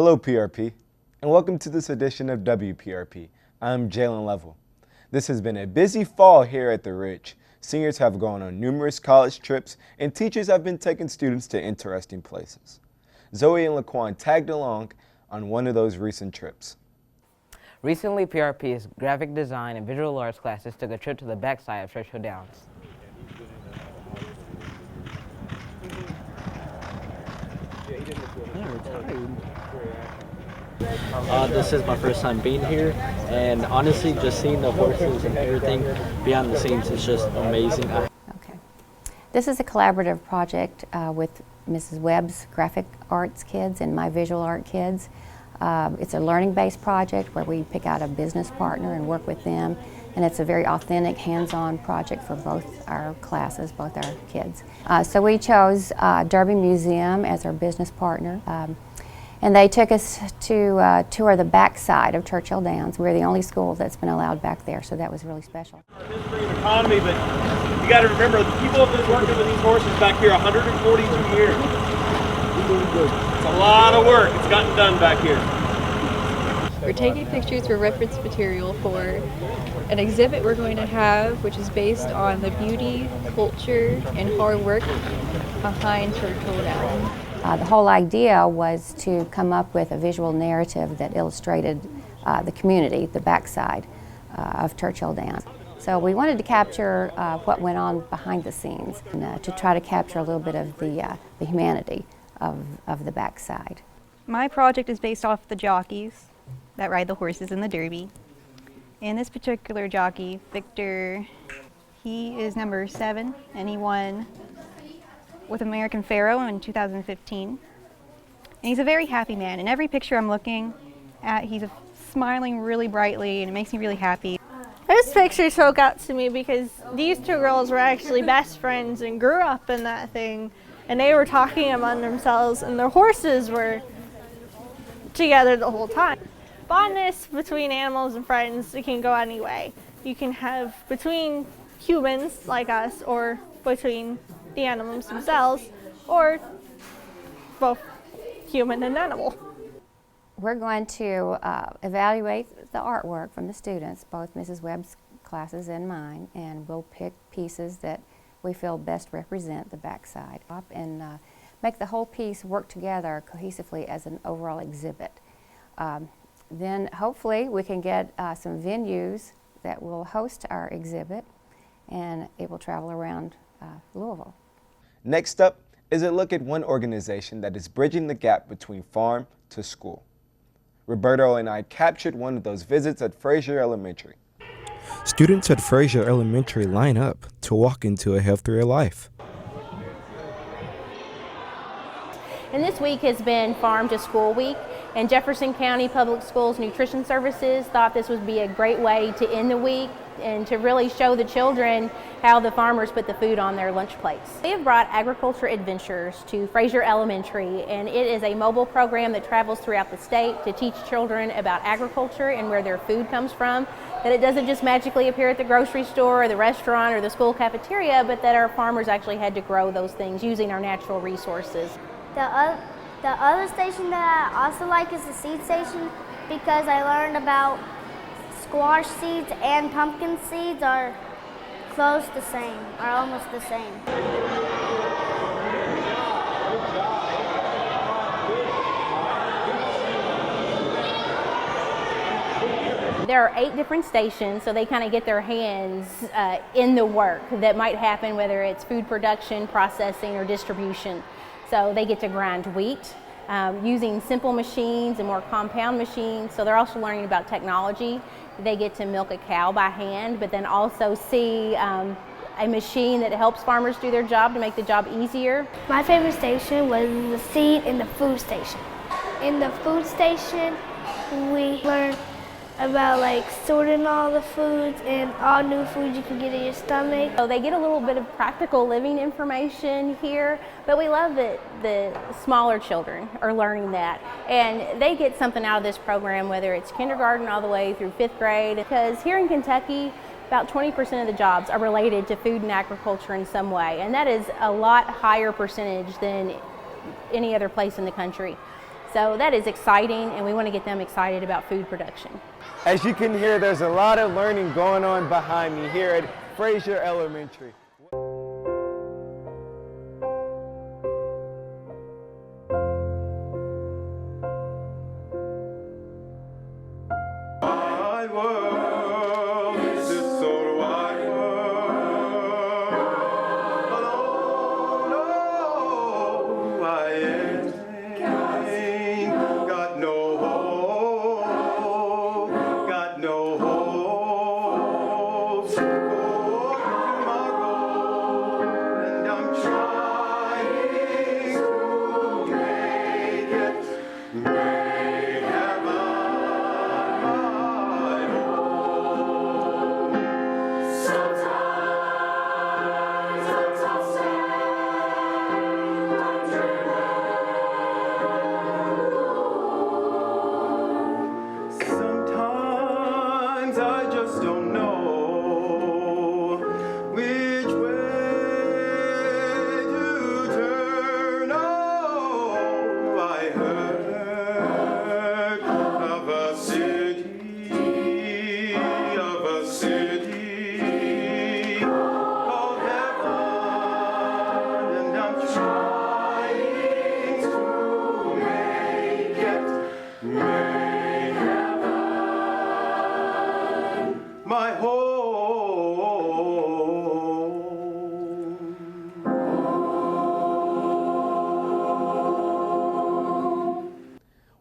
Hello PRP, and welcome to this edition of WPRP. I'm Jalen Level. This has been a busy fall here at the Ridge. Seniors have gone on numerous college trips, and teachers have been taking students to interesting places. Zoe and Laquan tagged along on one of those recent trips. Recently, PRP's graphic design and visual arts classes took a trip to the backside of Churchill Downs. This is my first time being here, and honestly, just seeing the horses and everything behind the scenes is just amazing. Okay. This is a collaborative project with Mrs. Webb's graphic arts kids and my visual art kids. It's a learning-based project where we pick out a business partner and work with them, and it's a very authentic, hands-on project for both our classes, both our kids. So we chose Derby Museum as our business partner. And they took us to tour the backside of Churchill Downs. We're the only school that's been allowed back there, so that was really special. History of economy, but you got to remember, the people have been working with these horses back here 142 years. It's a lot of work. It's gotten done back here. We're taking pictures for reference material for an exhibit we're going to have, which is based on the beauty, culture, and hard work behind Churchill Downs. The whole idea was to come up with a visual narrative that illustrated the community, the backside of Churchill Downs. So we wanted to capture what went on behind the scenes and to try to capture a little bit of the humanity of the backside. My project is based off the jockeys that ride the horses in the Derby. And this particular jockey, Victor, he is number 7, and he won with American Pharoah in 2015. And he's a very happy man. In every picture I'm looking at, he's smiling really brightly, and it makes me really happy. This picture spoke out to me because these two girls were actually best friends and grew up in that thing, and they were talking among themselves, and their horses were together the whole time. Fondness between animals and friends, it can go any way. You can have between humans like us, or between the animals themselves, or both human and animal. We're going to evaluate the artwork from the students, both Mrs. Webb's classes and mine, and we'll pick pieces that we feel best represent the backside and make the whole piece work together cohesively as an overall exhibit. Then hopefully we can get some venues that will host our exhibit, and it will travel around Louisville. Next up is a look at one organization that is bridging the gap between farm to school. Roberto and I captured one of those visits at Frazier Elementary. Students at Frazier Elementary line up to walk into a healthier life. And this week has been Farm to School Week, and Jefferson County Public Schools Nutrition Services thought this would be a great way to end the week and to really show the children how the farmers put the food on their lunch plates. We have brought Agriculture Adventures to Frazier Elementary, and it is a mobile program that travels throughout the state to teach children about agriculture and where their food comes from, that it doesn't just magically appear at the grocery store or the restaurant or the school cafeteria, but that our farmers actually had to grow those things using our natural resources. The other station that I also like is the seed station, because I learned about squash seeds and pumpkin seeds are close the same, are almost the same. There are 8 different stations, so they kind of get their hands in the work that might happen, whether it's food production, processing, or distribution. So they get to grind wheat using simple machines and more compound machines. So they're also learning about technology. They get to milk a cow by hand, but then also see a machine that helps farmers do their job to make the job easier. My favorite station was the seed and the food station. In the food station, we learned about sorting all the foods and all new foods you can get in your stomach. So they get a little bit of practical living information here, but we love that the smaller children are learning that, and they get something out of this program, whether it's kindergarten all the way through 5th grade, because here in Kentucky about 20% of the jobs are related to food and agriculture in some way, and that is a lot higher percentage than any other place in the country. So that is exciting, and we want to get them excited about food production. As you can hear, there's a lot of learning going on behind me here at Frazier Elementary.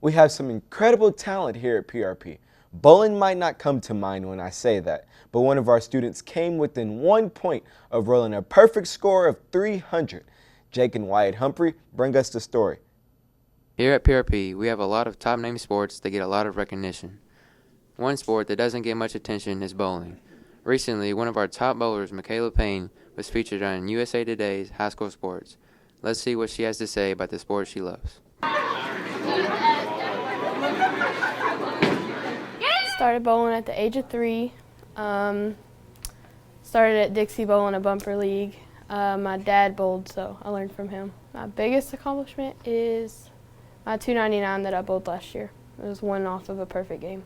We have some incredible talent here at PRP. Bowling might not come to mind when I say that, but one of our students came within 1 point of rolling a perfect score of 300. Jake and Wyatt Humphrey bring us the story. Here at PRP, we have a lot of top-name sports that get a lot of recognition. One sport that doesn't get much attention is bowling. Recently, one of our top bowlers, Michaela Payne, was featured on USA Today's High School Sports. Let's see what she has to say about the sport she loves. Started bowling at the age of 3. Started at Dixie Bowling, a bumper league. My dad bowled, so I learned from him. My biggest accomplishment is my 299 that I bowled last year. It was one off of a perfect game.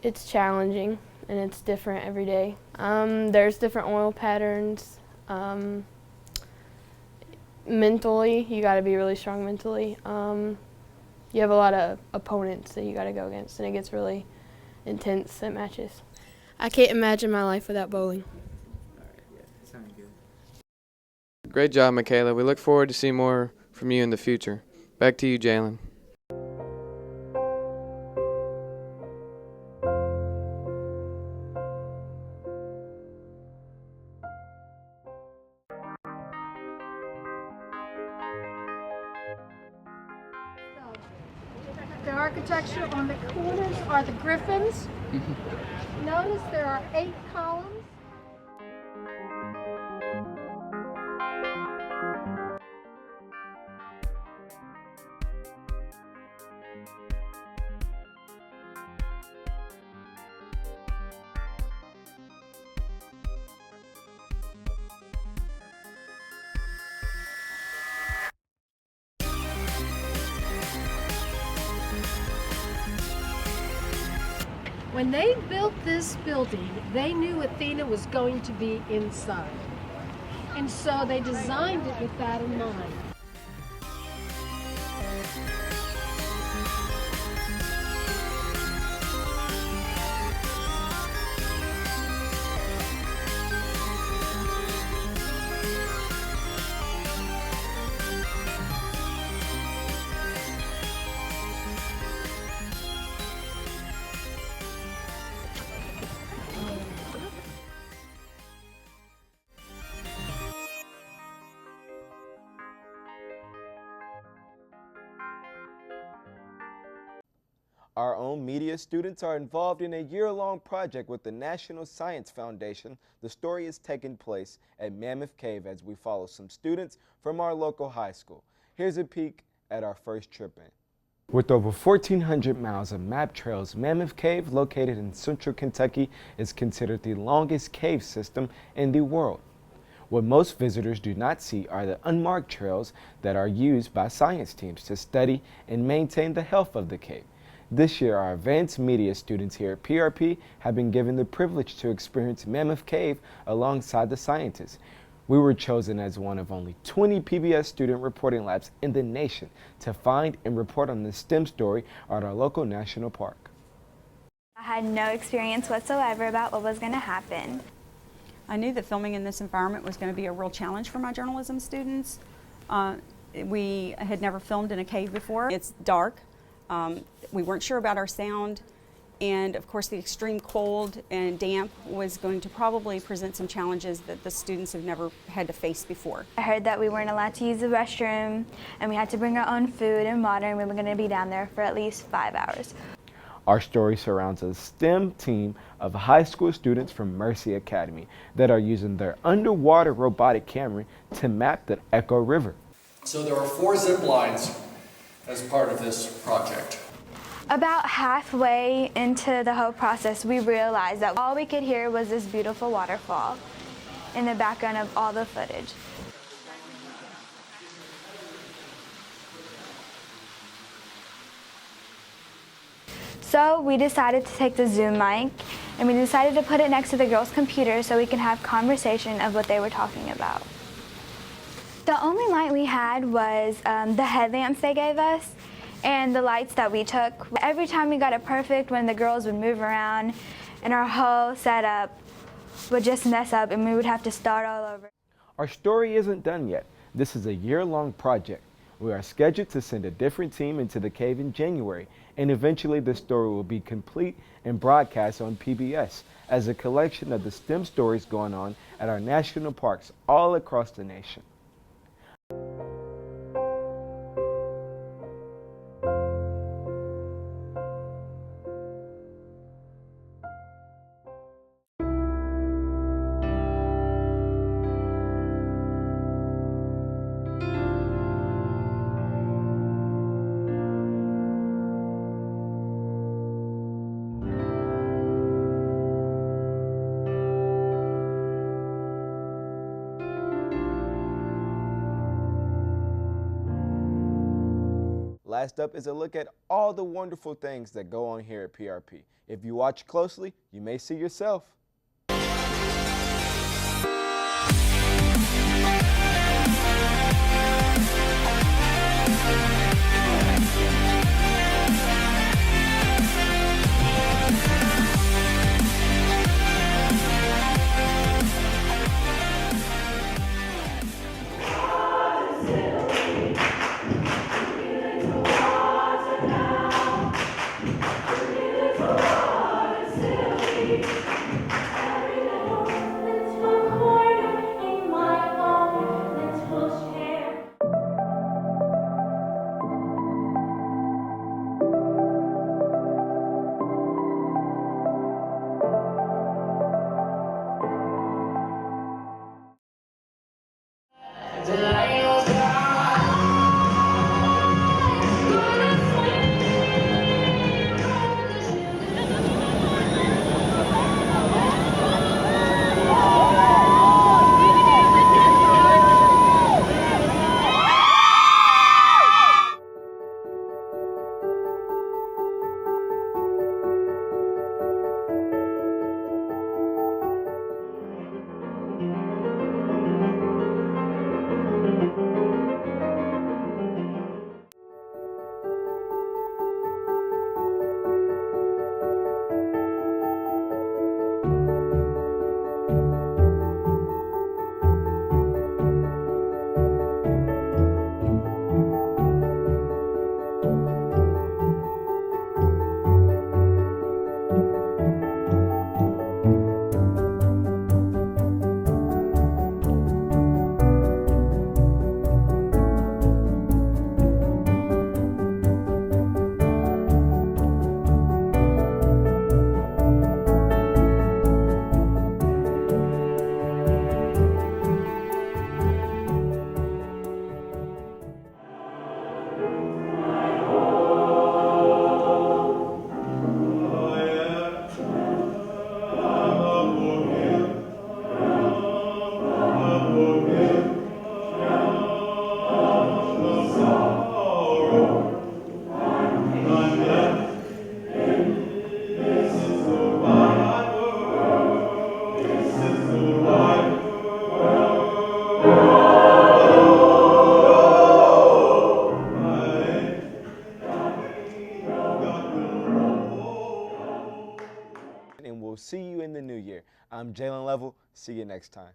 It's challenging and it's different every day. There's different oil patterns. Mentally, you got to be really strong mentally. You have a lot of opponents that you got to go against, and it gets really intense at matches. I can't imagine my life without bowling. Great job, Michaela. We look forward to seeing more from you in the future. Back to you, Jalen. The architecture on the corners are the griffins. Notice there are 8 columns. When they built this building, they knew Athena was going to be inside. And so they designed it with that in mind. Our own media students are involved in a year-long project with the National Science Foundation. The story is taking place at Mammoth Cave as we follow some students from our local high school. Here's a peek at our first trip in. With over 1,400 miles of map trails, Mammoth Cave, located in central Kentucky, is considered the longest cave system in the world. What most visitors do not see are the unmarked trails that are used by science teams to study and maintain the health of the cave. This year, our advanced media students here at PRP have been given the privilege to experience Mammoth Cave alongside the scientists. We were chosen as one of only 20 PBS student reporting labs in the nation to find and report on the STEM story at our local national park. I had no experience whatsoever about what was going to happen. I knew that filming in this environment was going to be a real challenge for my journalism students. We had never filmed in a cave before. It's dark. We weren't sure about our sound, and of course the extreme cold and damp was going to probably present some challenges that the students have never had to face before. I heard that we weren't allowed to use the restroom and we had to bring our own food and water, and we were going to be down there for at least 5 hours. Our story surrounds a STEM team of high school students from Mercy Academy that are using their underwater robotic camera to map the Echo River. So there are 4 zip lines as part of this project. About halfway into the whole process, we realized that all we could hear was this beautiful waterfall in the background of all the footage. So we decided to take the Zoom mic and we decided to put it next to the girls' computer so we can have conversation of what they were talking about. The only light we had was the headlamps they gave us and the lights that we took. Every time we got it perfect, when the girls would move around and our whole setup would just mess up and we would have to start all over. Our story isn't done yet. This is a year-long project. We are scheduled to send a different team into the cave in January, and eventually the story will be complete and broadcast on PBS as a collection of the STEM stories going on at our national parks all across the nation. Last up is a look at all the wonderful things that go on here at PRP. If you watch closely, you may see yourself. I'm Jalen Level. See you next time.